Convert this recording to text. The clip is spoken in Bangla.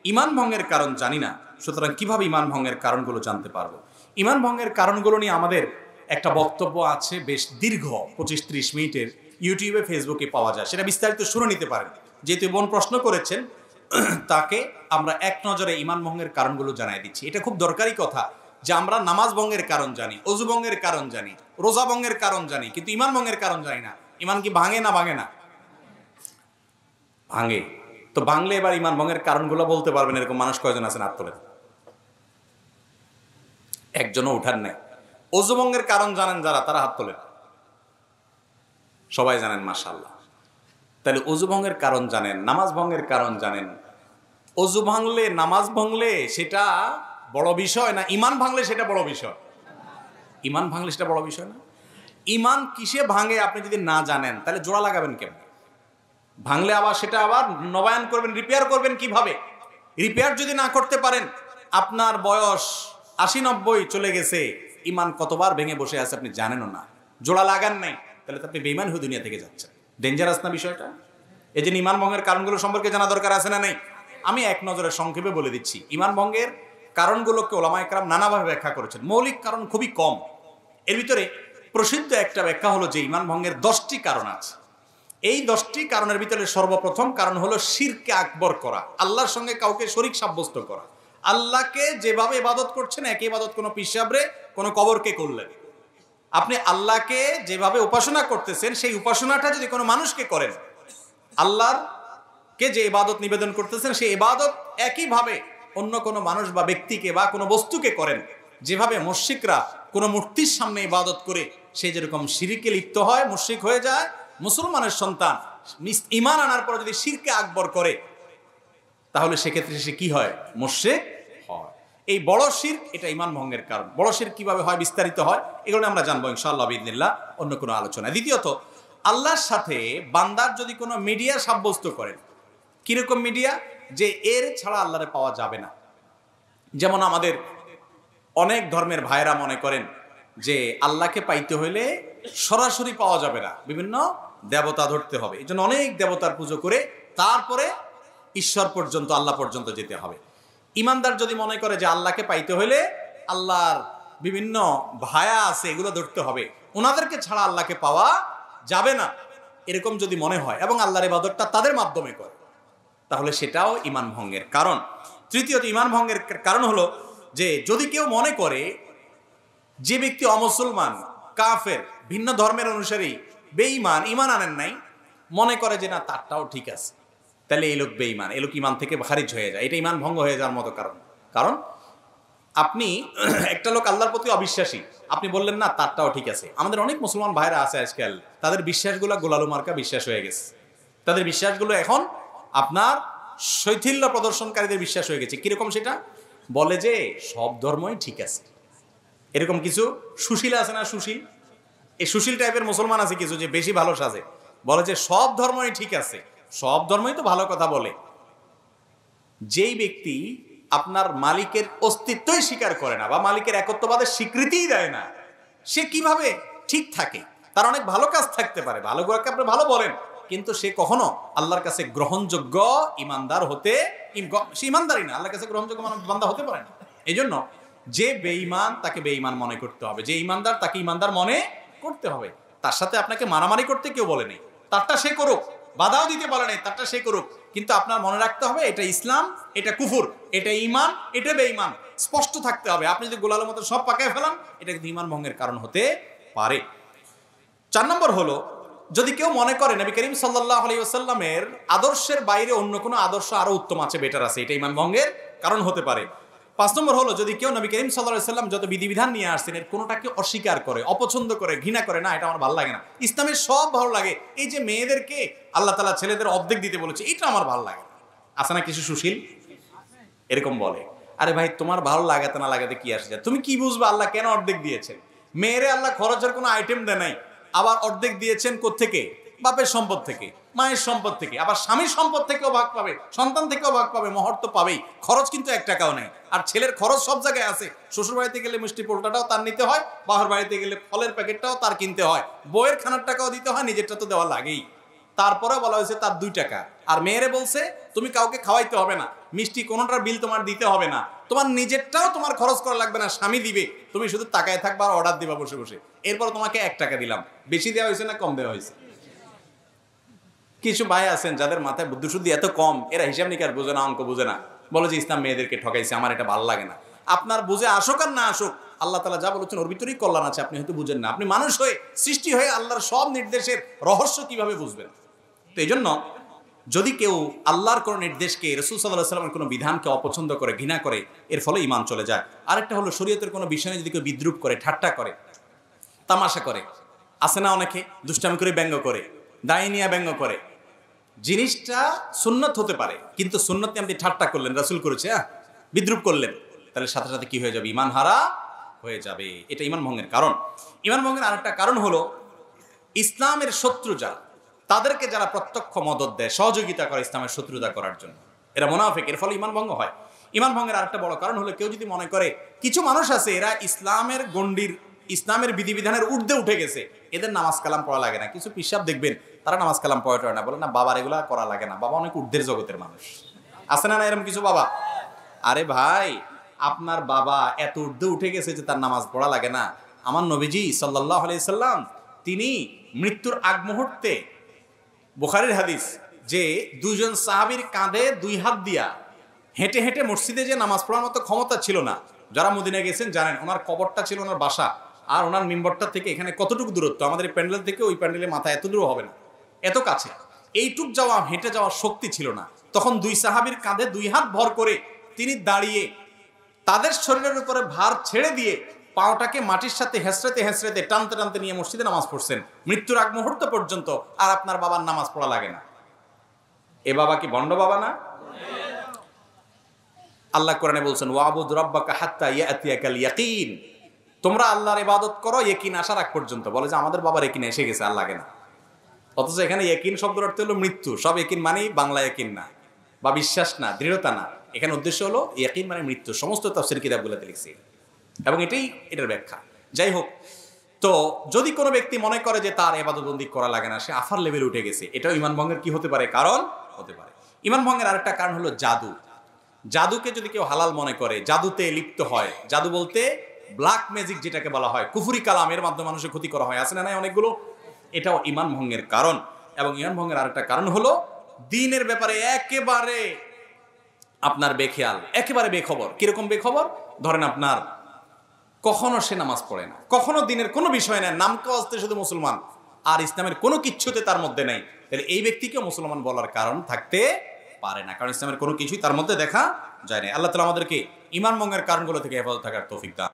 ইমান ভঙ্গের কারণ জানি না, সুতরাং কিভাবে ইমান ভঙ্গের কারণগুলো জানতে পারবো? ইমান ভঙ্গের কারণগুলো নিয়ে আমাদের একটা বক্তব্য আছে, বেশ দীর্ঘ, 25-30 মিনিটের, ইউটিউবে ফেসবুকে পাওয়া যায়, সেটা বিস্তারিত শুনে নিতে পারেন। যেহেতু বোন প্রশ্ন করেছেন, তাকে আমরা এক নজরে ইমান ভঙ্গের কারণগুলো জানাই দিচ্ছি। এটা খুব দরকারি কথা যে আমরা নামাজ ভঙ্গের কারণ জানি, অজু ভঙ্গের কারণ জানি, রোজা ভঙ্গের কারণ জানি, কিন্তু ইমান ভঙ্গের কারণ জানি না। ইমান কি ভাঙে না ভাঙে না? ভাঙে। তো ভাঙলে এবার ইমান ভঙ্গের কারণগুলো বলতে পারবেন এরকম মানুষ কয়জন আছেন? হাত তোলেন। একজনও উঠার নেই। অজু ভঙ্গের কারণ জানেন যারা, তারা হাত তোলেন। সবাই জানেন, মাশাআল্লাহ। তাহলে অজু ভঙ্গের কারণ জানেন, নামাজ ভঙ্গের কারণ জানেন। অজু ভাঙলে, নামাজ ভাঙলে সেটা বড় বিষয় না ইমান ভাঙলে সেটা বড় বিষয়? ইমান ভাঙলে সেটা বড় বিষয় না? ইমান কিসে ভাঙে আপনি যদি না জানেন, তাহলে জোড়া লাগাবেন কেমন? ভাঙলে আবার সেটা আবার নবায়ন করবেন, রিপেয়ার করবেন কিভাবে? রিপেয়ার যদি না করতে পারেন, আপনার বয়স 80-90 চলে গেছে, ইমান কতবার ভেঙে বসে আছে আপনি জানেনও না, জোড়া লাগান নাই, তাহলে তো আপনি বেঈমান হয়ে দুনিয়া থেকে যাচ্ছেন। ডেঞ্জারাস না বিষয়টা? এই যে ইমান ভঙ্গের কারণগুলো সম্পর্কে জানা দরকার আছে না নেই? আমি এক নজরে সংক্ষেপে বলে দিচ্ছি। ইমান ভঙ্গের কারণগুলোকে ওলামায়ে কেরাম নানাভাবে ব্যাখ্যা করেছেন। মৌলিক কারণ খুবই কম। এর ভিতরে প্রসিদ্ধ একটা ব্যাখ্যা হলো যে ইমান ভঙ্গের 10টি কারণ আছে। এই 10টি কারণের ভিতরে সর্বপ্রথম কারণ হলো শিরকে আকবর করা, আল্লাহর সঙ্গে কাউকে শরীক সাব্যস্ত করা। আল্লাহকে যেভাবে ইবাদত করছেন একই ইবাদত কোনো পিসাবরে, কোনো কবরকে করলেন। আপনি আল্লাহকে যেভাবে উপাসনা করতেছেন সেই উপাসনাটা যদি কোনো মানুষকে করেন, আল্লাহর কে যে ইবাদত নিবেদন করতেছেন সেই ইবাদত একইভাবে অন্য কোনো মানুষ বা ব্যক্তিকে বা কোনো বস্তুকে করেন, যেভাবে মুশরিকরা কোনো মূর্তির সামনে ইবাদত করে সে যেরকম শিরকে লিপ্ত হয়, মুশরিক হয়ে যায়, মুসলমানের সন্তান ঈমান আনার পর যদি শিরকে আকবর করে, তাহলে সেক্ষেত্রে সে কি হয়? মুশরিক হয়। এই বড় শিরক, এটা ঈমান ভঙ্গের কারণ। বড় শিরক কিভাবে হয়, বিস্তারিত হয়, এগুলো আমরা জানবো ইনশাআল্লাহ বিইذনিল্লাহ অন্য কোনো আলোচনা। দ্বিতীয়ত, আল্লাহর সাথে বান্দার যদি কোনো মিডিয়া সাব্যস্ত করেন, কিরকম মিডিয়া? যে এর ছাড়া আল্লাহরে পাওয়া যাবে না। যেমন আমাদের অনেক ধর্মের ভাইরা মনে করেন যে আল্লাহকে পাইতে হইলে সরাসরি পাওয়া যাবে না, বিভিন্ন দেবতা ধরতে হবে, এই জন্য অনেক দেবতার পুজো করে তারপরে ঈশ্বর পর্যন্ত, আল্লাহ পর্যন্ত যেতে হবে। ইমানদার যদি মনে করে যে আল্লাহকে পাইতে হইলে আল্লাহর বিভিন্ন ভায়া আছে এগুলো ধরতে হবে, ওনাদেরকে ছাড়া আল্লাহকে পাওয়া যাবে না, এরকম যদি মনে হয় এবং আল্লাহর ইবাদতটা তাদের মাধ্যমে করে, তাহলে সেটাও ঈমান ভঙ্গের কারণ। তৃতীয়ত, ঈমান ভঙ্গের কারণ হলো যে যদি কেউ মনে করে যে ব্যক্তি অমুসলমান, কাফের, ভিন্ন ধর্মের অনুসারী, বেঈমান, ঈমান আনেন নাই, মনে করে যে না তারটাও ঠিক আছে, তাহলে এই লোক বেঈমান, এই লোক ঈমান থেকে খারিজ হয়ে যায়, এটা ঈমান ভঙ্গ হয়ে যাওয়ার মতো কারণ। কারণ আপনি একটা লোক আল্লাহর প্রতি অবিশ্বাসী, আপনি বললেন না তারটাও ঠিক আছে। আমাদের অনেক মুসলমান ভাইরা আছে আজকাল, তাদের বিশ্বাসগুলো গোলালু মার্কা বিশ্বাস হয়ে গেছে। তাদের বিশ্বাসগুলো এখন আপনার শৈথিল্য প্রদর্শনকারীদের বিশ্বাস হয়ে গেছে। কিরকম সেটা? বলে যে সব ধর্মই ঠিক আছে। এরকম কিছু সুশীল আছে না, সুশীল, এই সুশীল টাইপের মুসলমান আছে কিছু, যে বেশি ভালো সাজে, বলে যে সব ধর্মই ঠিক আছে। সব ধর্মই তো ভালো কথা বলে। যেই ব্যক্তি আপনার মালিকের অস্তিত্বই স্বীকার করে না বা মালিকের একত্ববাদের স্বীকৃতিই দেয় না, সে কিভাবে ঠিক থাকে? তার অনেক ভালো কাজ থাকতে পারে, ভালো গুলোকে আপনি ভালো বলেন, কিন্তু সে কখনো আল্লাহর কাছে গ্রহণযোগ্য ইমানদার হতে, সে ইমানদারই না, আল্লাহর কাছে গ্রহণযোগ্য বান্দা হতে পারে না। এই জন্য যে বেঈমান তাকে বেঈমান মনে করতে হবে, যে ইমানদার তাকে ইমানদার মনে করতে হবে। তার সাথে আপনাকে মারামারি করতে কেউ বলেনি, তারটা সে করুক, বাধাও দিতে বলে নাই, তারটা সে করুক, কিন্তু আপনার মনে রাখতে হবে এটা ইসলাম, এটা কুফর, এটা ঈমান, এটা বেঈমান, স্পষ্ট থাকতে হবে। আপনি যদি গোলালের মতো সব পাকায় ফেলান, এটা কিন্তু ঈমান ভঙ্গের কারণ হতে পারে। 4 নম্বর হলো, যদি কেউ মনে করে নবী করিম সাল্লাল্লাহু আলাইহি ওয়াসাল্লামের আদর্শের বাইরে অন্য কোনো আদর্শ আরো উত্তম আছে, বেটার আছে, এটা ঈমান ভঙ্গের কারণ হতে পারে। 5 নম্বর হলো, যদি কেউ নবী করিম সাল্লাল্লাহু আলাইহি ওয়াসাল্লাম যত বিধিবিধান নিয়ে আসছেন এর কোনোটাকে অস্বীকার করে, অপছন্দ করে, ঘৃণা করে, না এটা আমার ভালো লাগে না, ইসলামের সব ভালো লাগে, এই যে মেয়েদেরকে আল্লাহ তাআলা ছেলেদের অর্ধেক দিতে বলেছে এটা আমার ভালো লাগে না, আছে না কিছু সুশীল এরকম বলে। আরে ভাই, তোমার ভালো লাগাতে না লাগাতে কি আসে যায়? তুমি কি বুঝবে আল্লাহ কেন অর্ধেক দিয়েছেন? মেয়েরে আল্লাহ খরচের কোনো আইটেম দেয় নাই, আবার অর্ধেক দিয়েছেন কোত্থেকে? বাপের সম্পদ থেকে, মায়ের সম্পদ থেকে, আবার স্বামীর সম্পদ থেকেও ভাগ পাবে, সন্তান থেকেও ভাগ পাবে, মহর তো পাবেই, খরচ কিন্তু 1 টাকাও নেই। আর ছেলের খরচ সব জায়গায় আছে, শ্বশুর বাড়িতে গেলে মিষ্টি পোল্টাটাও তার নিতে হয়, বাহার বাড়িতে গেলে ফলের প্যাকেটটাও তার কিনতে হয়, বইয়ের খানার টাকাও দিতে হয়, নিজেরটা তো দেওয়া লাগেই। তারপরে বলা হয়েছে তার 2 টাকা। আর মেয়েরে বলছে তুমি কাউকে খাওয়াইতে হবে না, মিষ্টি কোনোটার বিল তোমার দিতে হবে না, তোমার নিজেরটাও তোমার খরচ করা লাগবে না, স্বামী দিবে, তুমি শুধু তাকায় থাকবা আর অর্ডার দিবা বসে বসে। এরপর তোমাকে 1 টাকা দিলাম। বেশি দেওয়া হয়েছে না কম দেওয়া হয়েছে? কিছু ভাই আছেন যাদের মাথায় বুদ্ধি শুদ্ধি এত কম, এরা হিসাব নিকাশ বোঝে না, অঙ্ক বোঝে না, বলে যে ইসলাম মেয়েদেরকে ঠকাইছে, আমার এটা ভালো লাগে না। আপনার বুঝে আসুক আর না আসুক, আল্লাহ তাআলা যা বলেছেন ওর ভিতরেই কল্যাণ আছে, আপনি হয়তো বুঝেন না। আপনি মানুষ হয়ে, সৃষ্টি হয়ে আল্লাহর সব নির্দেশের রহস্য কিভাবে বুঝবেন? তো এই জন্য যদি কেউ আল্লাহর কোনো নির্দেশকে, রাসূল সাল্লাল্লাহু আলাইহি ওয়াসাল্লামের কোনো বিধানকে অপছন্দ করে, ঘৃণা করে, এর ফলে ঈমান চলে যায়। আরেকটা হলো শরীয়তের কোনো বিষয়ে যদি কেউ বিদ্রূপ করে, ঠাট্টা করে, তামাশা করে, আছে না অনেকে দুষ্টামি করে ব্যঙ্গ করে, দায় নিয়ে ব্যঙ্গ করে, জিনিসটা সুন্নত হতে পারে, কিন্তু সুন্নত নিয়ে আপনি ঠাট্টা করলেন, রাসূল করেছে, বিদ্রূপ করলেন, তাহলে সাথে সাথে কি হয়ে যাবে? ঈমান হারা হয়ে যাবে। এটা ঈমান ভঙ্গের কারণ। ঈমান ভঙ্গের আরেকটা কারণ হলো ইসলামের শত্রু যারা, তাদেরকে যারা প্রত্যক্ষ মদদ দেয়, সহযোগিতা করে ইসলামের শত্রুতা করার জন্য, এরা মুনাফিক, এর ফলে ঈমান ভঙ্গ হয়। ঈমান ভঙ্গের আরেকটা বড় কারণ হলো কেউ যদি মনে করে কিছু মানুষ আছে এরা ইসলামের গণ্ডির, ইসলামের বিধিবিধানের ঊর্ধ্বে উঠে গেছে, এদের নামাজ কালাম পড়া লাগে না। কিছু পিসাব দেখবেন তারা নামাজ কালাম পড়ে না, বলে না বাবার এগুলা করা লাগে না, বাবা অনেক ঊর্ধ্বের জগতের মানুষ। আছে না এরকম কিছু বাবা? আরে ভাই, আপনার বাবা এত ঊর্ধ্বে উঠে গেছে যে তার নামাজ পড়া লাগে না? আমার নবীজি সাল্লাল্লাহু আলাইহি সাল্লাম তিনি মৃত্যুর আগ মুহূর্তে, বুখারীর হাদিস, যে 2 জন সাহাবীর কাঁধে 2 হাত দিয়া হেঁটে হেঁটে মসজিদে যে নামাজ পড়ার মতো ক্ষমতা ছিল না। যারা মদিনা গেছেন জানেন, ওনার কবরটা ছিল ওনার বাসা, আর ওনার মিম্বরটা থেকে এখানে কতটুকু দূরত্ব, আমাদের এই প্যান্ডেল থেকে ওই প্যান্ডেলের মাথা এত দূর হবে না, এত কাছে। এইটুক যাওয়া, হেঁটে যাওয়ার শক্তি ছিল না। তখন 2 সাহাবীর কাঁধে 2 হাত ভর করে তিনি দাঁড়িয়ে তাদের শরীরের উপরে ভার ছেড়ে দিয়ে পাওটাকে মাটির সাথে হেঁচড়াতে হেঁচড়াতে টানতে টানতে নিয়ে মসজিদে নামাজ পড়ছেন মৃত্যুর আগ মুহূর্ত পর্যন্ত। আর আপনার বাবার নামাজ পড়া লাগে না? এ বাবা কি ভণ্ড বাবা না? আল্লাহ কোরআনে বলছেন ওয়াবুদ রাব্বাকা হাত্তা ইয়াতিয়াকাল ইয়াকিন, তোমরা আল্লাহর ইবাদত করো ইয়াকিন আসার আগ পর্যন্ত। বলে যে আমাদের বাবার ইয়াকিন এসে গেছে, আর লাগে না। অথচ এখানে ইয়াকিন শব্দের অর্থ হলো মৃত্যু। সব ইয়াকিন মানেই বাংলা ইয়াকিন না, বা বিশ্বাস না, দৃঢ়তা না। এখানে উদ্দেশ্য হলো ইয়াকিন মানে মৃত্যু। সমস্ত তাফসীর কিতাবগুলোতে লিখছে, এবং এটার ব্যাখ্যা। যাই হোক, তো যদি কোনো ব্যক্তি মনে করে যে তার ইবাদতবন্দি করা লাগে না, সে আফার লেভেলে উঠে গেছে, এটাও ঈমান ভঙ্গের কি হতে পারে? কারণ হতে পারে। ঈমান ভঙ্গের আরেকটা কারণ হলো জাদু। জাদুকে যদি কেউ হালাল মনে করে, জাদুতে লিপ্ত হয়, জাদু বলতে ব্ল্যাক ম্যাজিক যেটাকে বলা হয়, কুফরি কালামের মাধ্যমে মানুষের ক্ষতি করা হয়, আছে না নাই অনেকগুলো, এটাও ঈমান ভঙ্গের কারণ। এবং ঈমান ভঙ্গের আরেকটা কারণ হলো দ্বীনের ব্যাপারে একেবারে আপনার বেখেয়াল, একেবারে বেখবর। কিরকম বেখবর? ধরেন আপনার কখনো সে নামাজ পড়ে না, কখনো দিনের কোনো বিষয় নেই, নামকে আসতে শুধু মুসলমান, আর ইসলামের কোনো কিচ্ছুতে তার মধ্যে নাই, তাহলে এই ব্যক্তিকেও মুসলমান বলার কারণ থাকতে পারে না, কারণ ইসলামের কোনো কিছুই তার মধ্যে দেখা যায় না। আল্লাহ তাআলা আমাদেরকে ঈমান ভঙ্গের কারণগুলো থেকে হেফাজত থাকার তৌফিক দান।